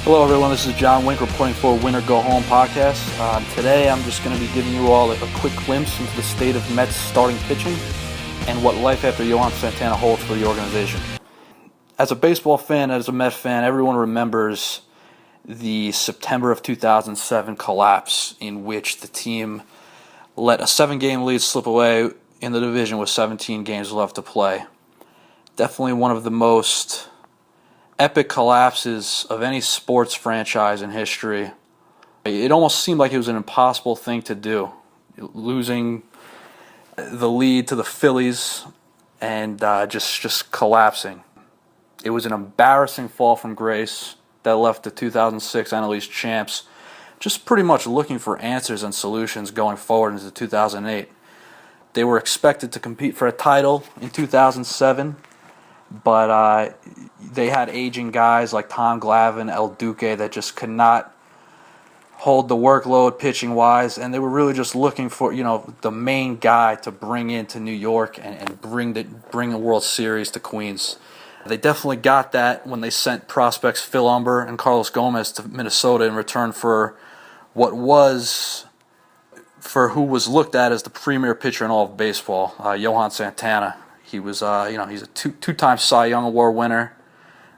Hello everyone, this is John Wenk reporting for Winner Go Home podcast. Today I'm just going to be giving you all a quick glimpse into the state of Mets starting pitching and what life after Johan Santana holds for the organization. As a baseball fan, as a Met fan, everyone remembers the September of 2007 collapse in which the team let a 7-game lead slip away in the division with 17 games left to play. Definitely one of the most epic collapses of any sports franchise in history. It almost seemed like it was an impossible thing to do, losing the lead to the Phillies and just collapsing. It was an embarrassing fall from grace that left the 2006 NL East champs just pretty much looking for answers and solutions going forward into 2008. They were expected to compete for a title in 2007, but they had aging guys like Tom Glavine, El Duque that just could not hold the workload pitching-wise, and they were really just looking for, the main guy to bring into New York and bring a World Series to Queens. They definitely got that when they sent prospects Phil Humber and Carlos Gomez to Minnesota in return for who was looked at as the premier pitcher in all of baseball, Johan Santana. He was, he's a two-time Cy Young Award winner,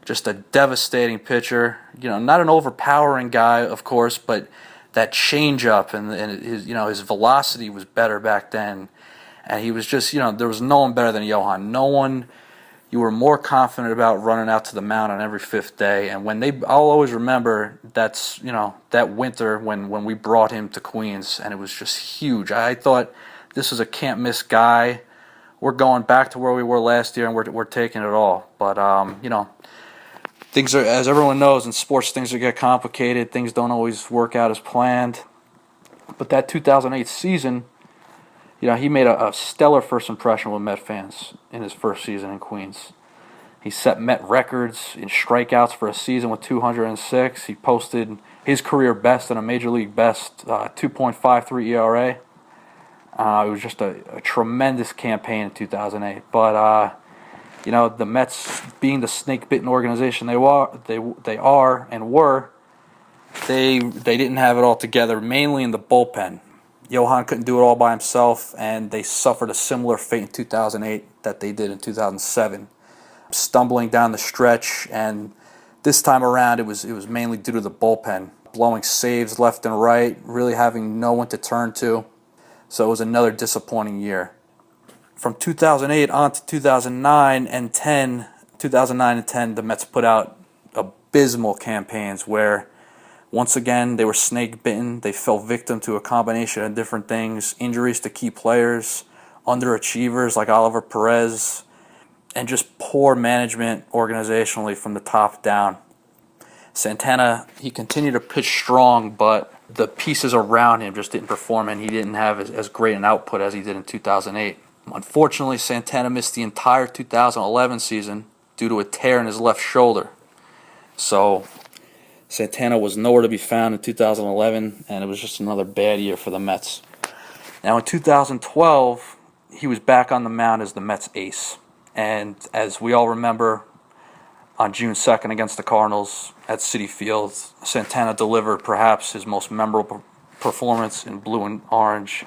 just a devastating pitcher. Not an overpowering guy, of course, but that changeup and his velocity was better back then, and he was just, there was no one better than Johan. No one you were more confident about running out to the mound on every fifth day. And I'll always remember that winter when we brought him to Queens, and it was just huge. I thought this was a can't miss guy. We're going back to where we were last year, and we're taking it all. But things are, as everyone knows in sports, things get complicated. Things don't always work out as planned. But that 2008 season, he made a stellar first impression with Met fans in his first season in Queens. He set Met records in strikeouts for a season with 206. He posted his career best and a major league best 2.53 ERA. It was just a tremendous campaign in 2008. But the Mets, being the snake-bitten organization they are and were, they didn't have it all together, mainly in the bullpen. Johan couldn't do it all by himself, and they suffered a similar fate in 2008 that they did in 2007, stumbling down the stretch. And this time around, it was mainly due to the bullpen, blowing saves left and right, really having no one to turn to. So it was another disappointing year. From 2008 on to 2009 and 10, the Mets put out abysmal campaigns where, once again, they were snake-bitten. They fell victim to a combination of different things: injuries to key players, underachievers like Oliver Perez, and just poor management organizationally from the top down. Santana, he continued to pitch strong, but the pieces around him just didn't perform, and he didn't have as great an output as he did in 2008. Unfortunately, Santana missed the entire 2011 season due to a tear in his left shoulder. So Santana was nowhere to be found in 2011, and it was just another bad year for the Mets. Now in 2012, he was back on the mound as the Mets ace. And as we all remember, on June 2nd against the Cardinals at Citi Field, Santana delivered perhaps his most memorable performance in blue and orange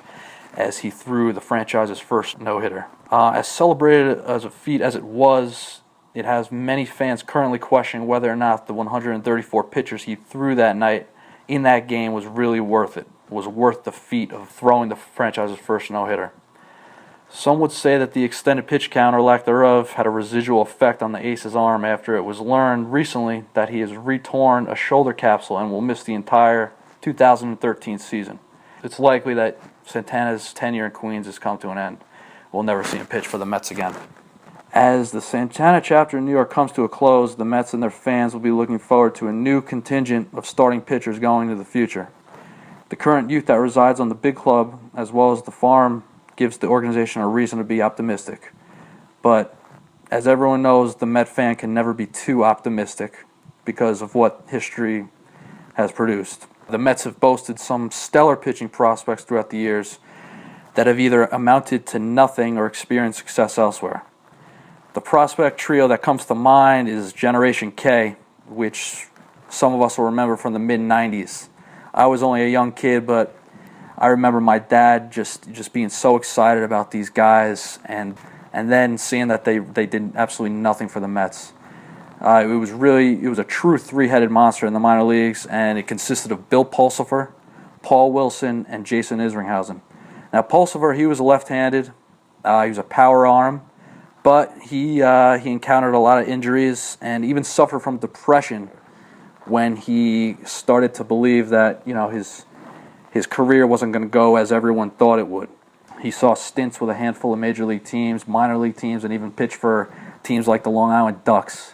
as he threw the franchise's first no-hitter. As celebrated as a feat as it was, it has many fans currently questioning whether or not the 134 pitchers he threw that night in that game was really worth it, was worth the feat of throwing the franchise's first no-hitter. Some would say that the extended pitch count, or lack thereof, had a residual effect on the ace's arm after it was learned recently that he has retorn a shoulder capsule and will miss the entire 2013 season. It's likely that Santana's tenure in Queens has come to an end. We'll never see him pitch for the Mets again. As the Santana chapter in New York comes to a close, the Mets and their fans will be looking forward to a new contingent of starting pitchers going into the future. The current youth that resides on the big club, as well as the farm, gives the organization a reason to be optimistic. But as everyone knows, the Met fan can never be too optimistic because of what history has produced. The Mets have boasted some stellar pitching prospects throughout the years that have either amounted to nothing or experienced success elsewhere. The prospect trio that comes to mind is Generation K, which some of us will remember from the mid-'90s. I was only a young kid, but I remember my dad just being so excited about these guys, and then seeing that they did absolutely nothing for the Mets. It was a true three-headed monster in the minor leagues, and it consisted of Bill Pulsipher, Paul Wilson, and Jason Isringhausen. Now, Pulsipher, he was left-handed. He was a power arm, but he encountered a lot of injuries and even suffered from depression when he started to believe that his career wasn't going to go as everyone thought it would. He saw stints with a handful of major league teams, minor league teams, and even pitched for teams like the Long Island Ducks.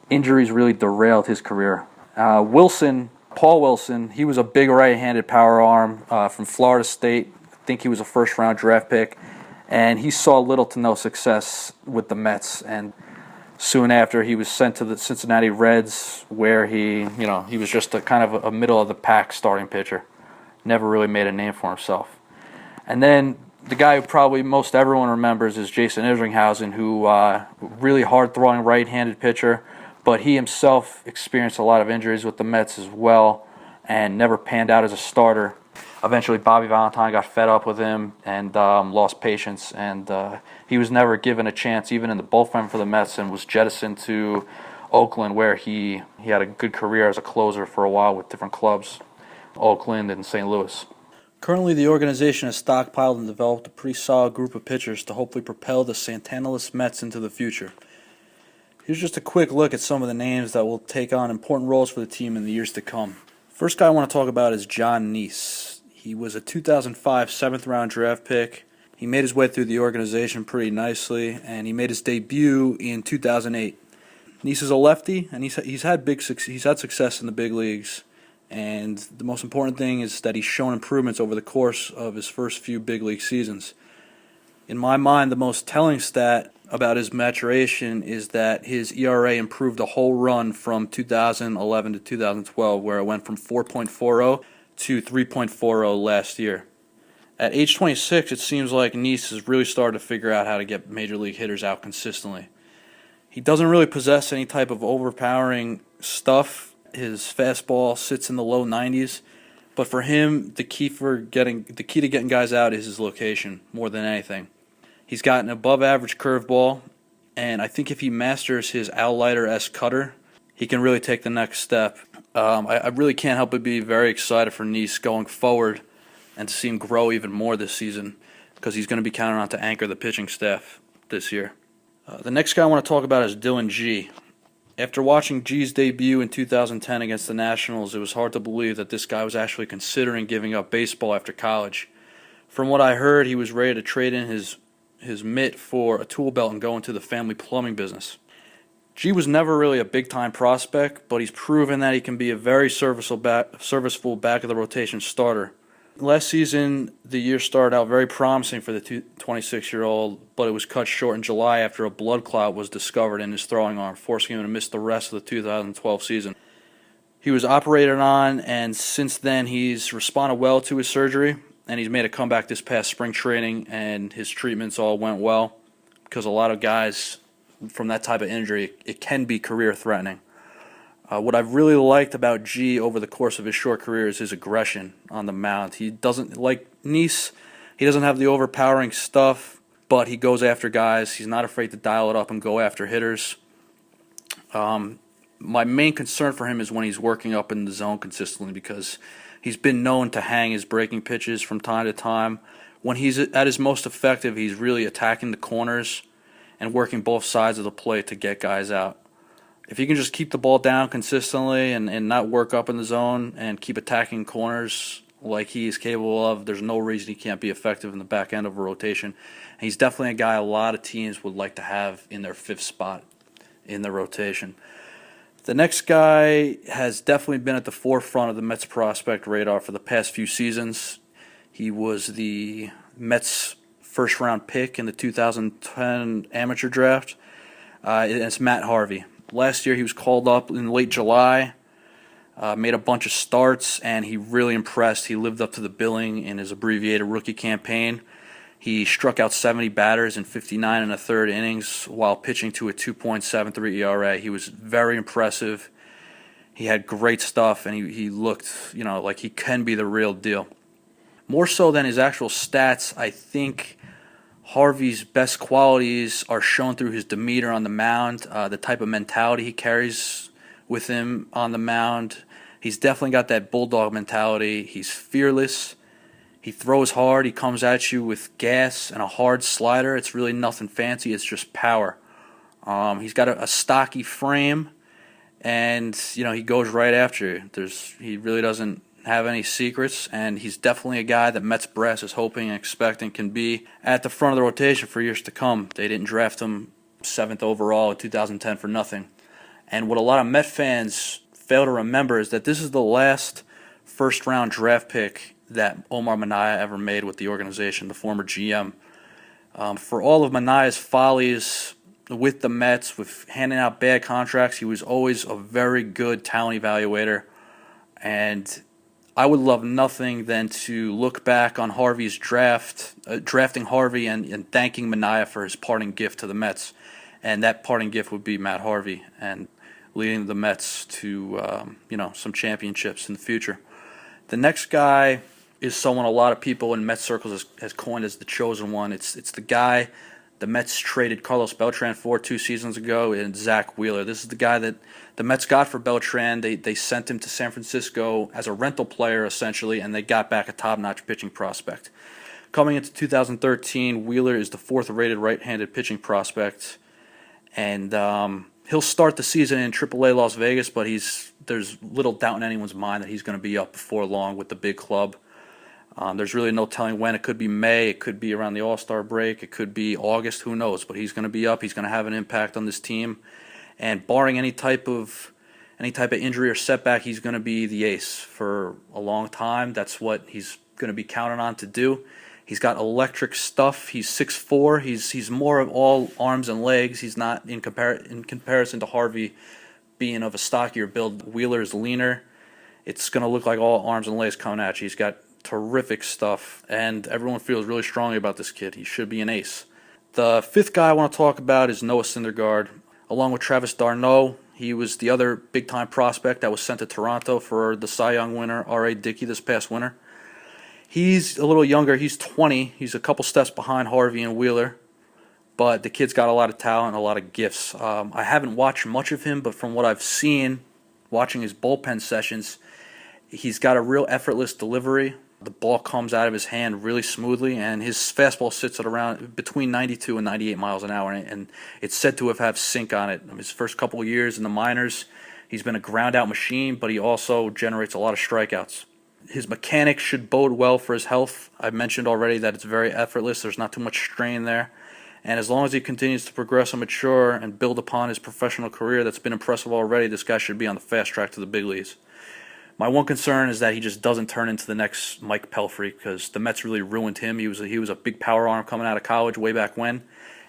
Injuries really derailed his career. Paul Wilson, he was a big right-handed power arm from Florida State. I think he was a first-round draft pick, and he saw little to no success with the Mets. And soon after, he was sent to the Cincinnati Reds, where he was just a kind of a middle-of-the-pack starting pitcher. Never really made a name for himself. And then the guy who probably most everyone remembers is Jason Isringhausen, who really hard-throwing right-handed pitcher, but he himself experienced a lot of injuries with the Mets as well and never panned out as a starter. Eventually, Bobby Valentine got fed up with him and lost patience, and he was never given a chance even in the bullpen for the Mets, and was jettisoned to Oakland, where he had a good career as a closer for a while with different clubs, Oakland and St. Louis. Currently, the organization has stockpiled and developed a pretty solid group of pitchers to hopefully propel the Santana-less Mets into the future. Here's just a quick look at some of the names that will take on important roles for the team in the years to come. First guy I want to talk about is John Neese. He was a 2005 seventh-round draft pick. He made his way through the organization pretty nicely, and he made his debut in 2008. Neese is a lefty, and he's had success in the big leagues. And the most important thing is that he's shown improvements over the course of his first few big league seasons. In my mind, the most telling stat about his maturation is that his ERA improved a whole run from 2011 to 2012, where it went from 4.40 to 3.40 last year. At age 26, it seems like Neese has really started to figure out how to get major league hitters out consistently. He doesn't really possess any type of overpowering stuff. His fastball sits in the low 90s, but for him, the key to getting guys out is his location more than anything. He's got an above-average curveball, and I think if he masters his Al Leiter-esque cutter, he can really take the next step. I really can't help but be very excited for Neese going forward and to see him grow even more this season, because he's going to be counted on to anchor the pitching staff this year. The next guy I want to talk about is Dylan Gee. After watching Gee's debut in 2010 against the Nationals, it was hard to believe that this guy was actually considering giving up baseball after college. From what I heard, he was ready to trade in his mitt for a tool belt and go into the family plumbing business. Gee was never really a big-time prospect, but he's proven that he can be a very serviceable back-of-the-rotation starter. Last season, the year started out very promising for the 26-year-old, but it was cut short in July after a blood clot was discovered in his throwing arm, forcing him to miss the rest of the 2012 season. He was operated on, and since then he's responded well to his surgery, and he's made a comeback this past spring training, and his treatments all went well, because a lot of guys from that type of injury, it can be career-threatening. What I've really liked about Gee over the course of his short career is his aggression on the mound. He doesn't, like Neese, he doesn't have the overpowering stuff, but he goes after guys. He's not afraid to dial it up and go after hitters. My main concern for him is when he's working up in the zone consistently, because he's been known to hang his breaking pitches from time to time. When he's at his most effective, he's really attacking the corners and working both sides of the plate to get guys out. If he can just keep the ball down consistently and not work up in the zone and keep attacking corners like he is capable of, there's no reason he can't be effective in the back end of a rotation. And he's definitely a guy a lot of teams would like to have in their fifth spot in the rotation. The next guy has definitely been at the forefront of the Mets prospect radar for the past few seasons. He was the Mets' first-round pick in the 2010 amateur draft. It's Matt Harvey. Last year he was called up in late July, made a bunch of starts, and he really impressed. He lived up to the billing in his abbreviated rookie campaign. He struck out 70 batters in 59 and a third innings while pitching to a 2.73 ERA. He was very impressive. He had great stuff, and he looked, like he can be the real deal. More so than his actual stats, I think Harvey's best qualities are shown through his demeanor on the mound, the type of mentality he carries with him on the mound. He's definitely got that bulldog mentality. He's fearless. He throws hard. He comes at you with gas and a hard slider. It's really nothing fancy. It's just power. He's got a stocky frame, and he goes right after you. He really doesn't have any secrets, and he's definitely a guy that Mets brass is hoping and expecting can be at the front of the rotation for years to come. They didn't draft him 7th overall in 2010 for nothing. And what a lot of Met fans fail to remember is that this is the last first-round draft pick that Omar Minaya ever made with the organization, the former GM. For all of Manaya's follies with the Mets, with handing out bad contracts, he was always a very good talent evaluator. And I would love nothing than to look back on Harvey's drafting Harvey and thanking Minaya for his parting gift to the Mets. And that parting gift would be Matt Harvey and leading the Mets to some championships in the future. The next guy is someone a lot of people in Mets circles has coined as the chosen one. It's the guy the Mets traded Carlos Beltran for 2 seasons ago, and Zach Wheeler. This is the guy that the Mets got for Beltran. They sent him to San Francisco as a rental player, essentially, and they got back a top-notch pitching prospect. Coming into 2013, Wheeler is the 4th-rated right-handed pitching prospect, and he'll start the season in AAA Las Vegas, but there's little doubt in anyone's mind that he's going to be up before long with the big club. There's really no telling when. It could be May. It could be around the All-Star break. It could be August. Who knows? But he's going to be up. He's going to have an impact on this team. And barring any type of injury or setback, he's going to be the ace for a long time. That's what he's going to be counted on to do. He's got electric stuff. He's 6'4". He's more of all arms and legs. He's not in comparison to Harvey being of a stockier build. Wheeler is leaner. It's going to look like all arms and legs coming at you. He's got terrific stuff, and everyone feels really strongly about this kid. He should be an ace. The 5th guy I want to talk about is Noah Syndergaard. Along with Travis d'Arnaud, he was the other big-time prospect that was sent to Toronto for the Cy Young winner, R.A. Dickey, this past winter. He's a little younger. He's 20. He's a couple steps behind Harvey and Wheeler, but the kid's got a lot of talent and a lot of gifts. I haven't watched much of him, but from what I've seen, watching his bullpen sessions, he's got a real effortless delivery. The ball comes out of his hand really smoothly, and his fastball sits at around between 92 and 98 miles an hour, and it's said to have sink on it. His first couple of years in the minors, he's been a ground-out machine, but he also generates a lot of strikeouts. His mechanics should bode well for his health. I've mentioned already that it's very effortless. There's not too much strain there. And as long as he continues to progress and mature and build upon his professional career that's been impressive already, this guy should be on the fast track to the big leagues. My one concern is that he just doesn't turn into the next Mike Pelfrey, because the Mets really ruined him. He was a big power arm coming out of college way back when,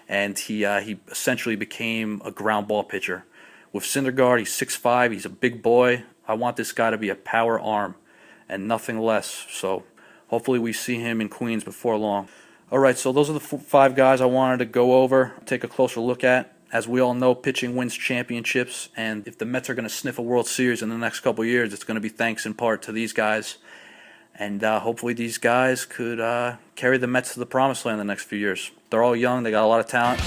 and he essentially became a ground ball pitcher. With Syndergaard, he's 6'5", he's a big boy. I want this guy to be a power arm and nothing less. So hopefully we see him in Queens before long. All right, so those are the 5 guys I wanted to go over, take a closer look at. As we all know, pitching wins championships, and if the Mets are going to sniff a World Series in the next couple of years, it's going to be thanks in part to these guys. And hopefully these guys could carry the Mets to the promised land in the next few years. They're all young. They got a lot of talent.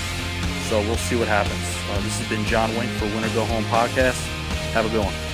So we'll see what happens. This has been John Wenk for Winner Go Home Podcast. Have a good one.